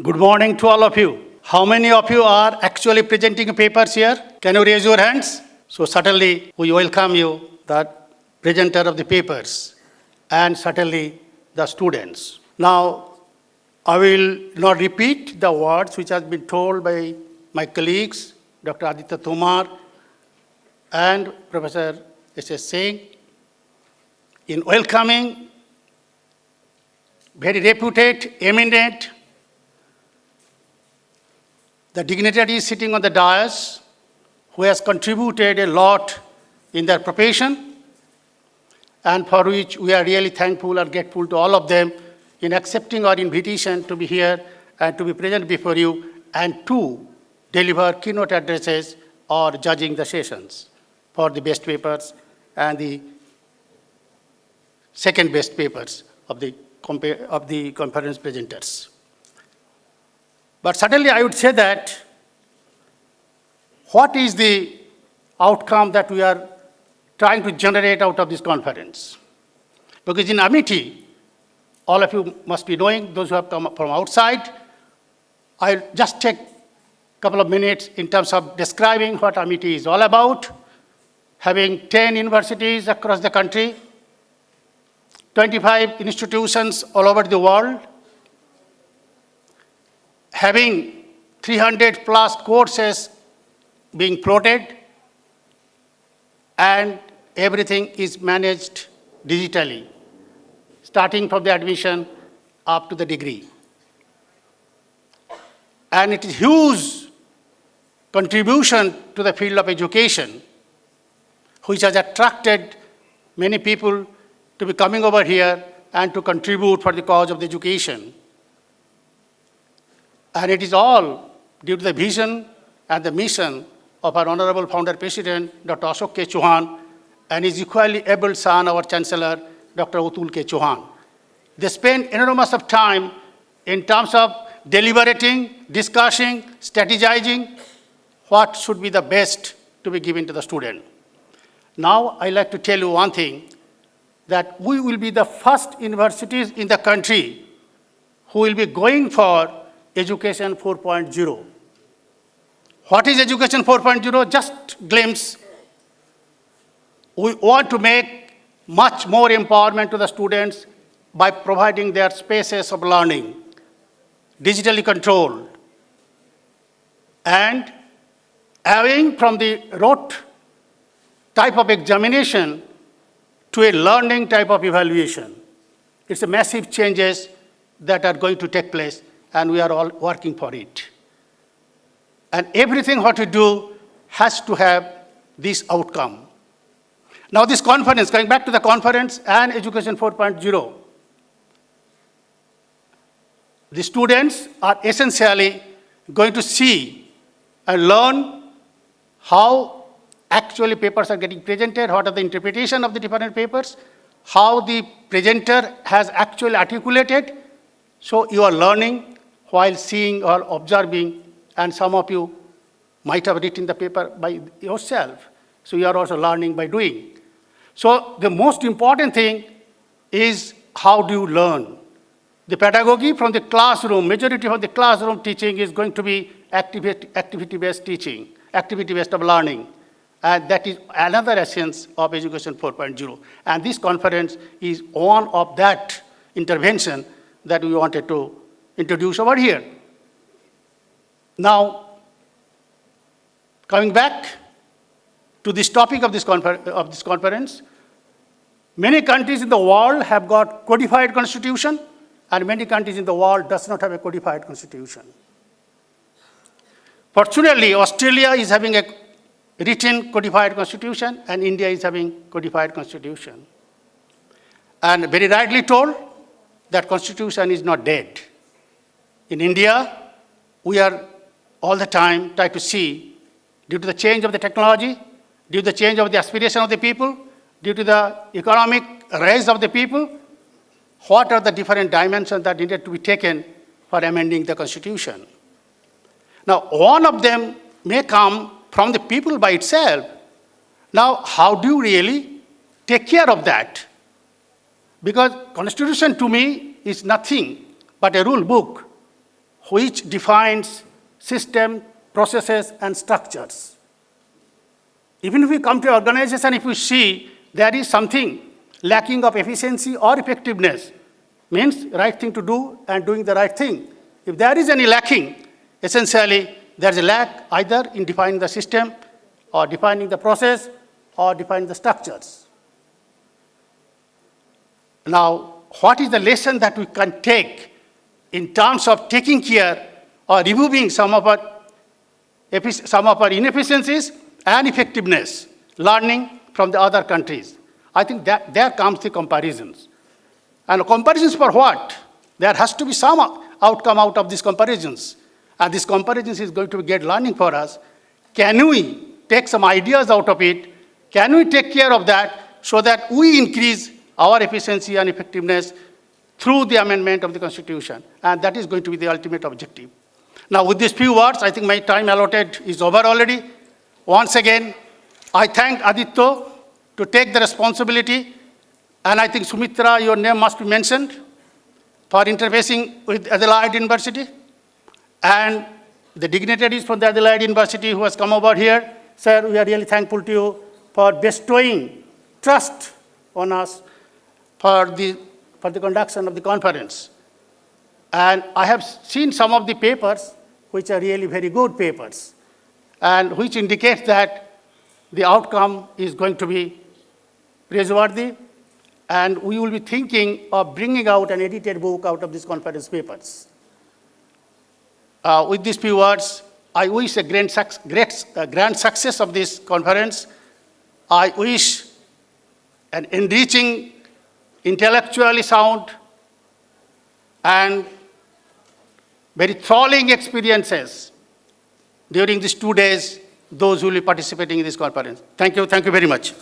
Good morning to all of you. How many of you are actually presenting papers here? Can you raise your hands? So certainly we welcome you, the presenter of the papers, and certainly the students. Now, I will not repeat the words which has been told by my colleagues, Dr. Aditya Kumar and Professor S.S. Singh, in welcoming very reputed, eminent, the dignitaries sitting on the dais who has contributed a lot in their profession and for which we are really thankful and grateful to all of them in accepting our invitation to be here and to be present before you and to deliver keynote addresses or judging the sessions for the best papers and the second best papers of the conference presenters. But certainly I would say that what is the outcome that we are trying to generate out of this conference? Because in Amity, all of you must be knowing, those who have come from outside, I'll just take a couple of minutes in terms of describing what Amity is all about, having 10 universities across the country, 25 institutions all over the world, having 300 plus courses being plotted, and everything is managed digitally, starting from the admission up to the degree. And it is huge contribution to the field of education, which has attracted many people to be coming over here and to contribute for the cause of the education. And it is all due to the vision and the mission of our Honorable Founder President, Dr. Ashok K. Chauhan, and his equally able son, our Chancellor, Dr. Atul K. Chauhan. They spend enormous of time in terms of deliberating, discussing, strategizing what should be the best to be given to the student. Now, I'd like to tell you one thing, that we will be the first universities in the country who will be going for Education 4.0. What is Education 4.0? Just glimpse. We want to make much more empowerment to the students by providing their spaces of learning, digitally controlled, and having from the rote type of examination to a learning type of evaluation. It's a massive changes that are going to take place, and we are all working for it. And everything what we do has to have this outcome. Now this conference, going back to the conference and Education 4.0, the students are essentially going to see and learn how actually papers are getting presented, what are the interpretation of the different papers, how the presenter has actually articulated. So you are learning while seeing or observing, and some of you might have written the paper by yourself. So you are also learning by doing. So the most important thing is how do you learn? The pedagogy from the classroom, majority of the classroom teaching is going to be activity-based teaching, activity-based of learning. And that is another essence of Education 4.0. And this conference is one of that intervention that we wanted to introduce over here. Now, coming back to this topic of this conference, many countries in the world have got codified constitution, and many countries in the world does not have a codified constitution. Fortunately, Australia is having a written codified constitution, and India is having codified constitution. And very rightly told, that constitution is not dead. In India, we are all the time trying to see, due to the change of the technology, due to the change of the aspiration of the people, due to the economic rise of the people, what are the different dimensions that needed to be taken for amending the constitution. Now, one of them may come from the people by itself. Now, how do you really take care of that? Because constitution to me is nothing but a rule book which defines system, processes, and structures. Even if we come to organization, if we see there is something lacking of efficiency or effectiveness, means right thing to do and doing the right thing. If there is any lacking, essentially there is a lack either in defining the system or defining the process or defining the structures. Now, what is the lesson that we can take in terms of taking care or removing some of our inefficiencies and effectiveness, learning from the other countries? I think that there comes the comparisons. And comparisons for what? There has to be some outcome out of these comparisons. And this comparisons is going to get learning for us. Can we take some ideas out of it? Can we take care of that so that we increase our efficiency and effectiveness through the amendment of the Constitution? And that is going to be the ultimate objective. Now, with these few words, I think my time allotted is over already. Once again, I thank Aditya to take the responsibility, and I think Sumitra, your name must be mentioned, for interfacing with Adelaide University, and the dignitaries from the Adelaide University who has come over here. Sir, we are really thankful to you for bestowing trust on us for the conduction of the conference. And I have seen some of the papers which are really very good papers, and which indicates that the outcome is going to be praiseworthy, and we will be thinking of bringing out an edited book out of these conference papers. With these few words, I wish a grand success of this conference. I wish an enriching, intellectually sound, and very thrilling experiences during these 2 days, those who will be participating in this conference. Thank you very much.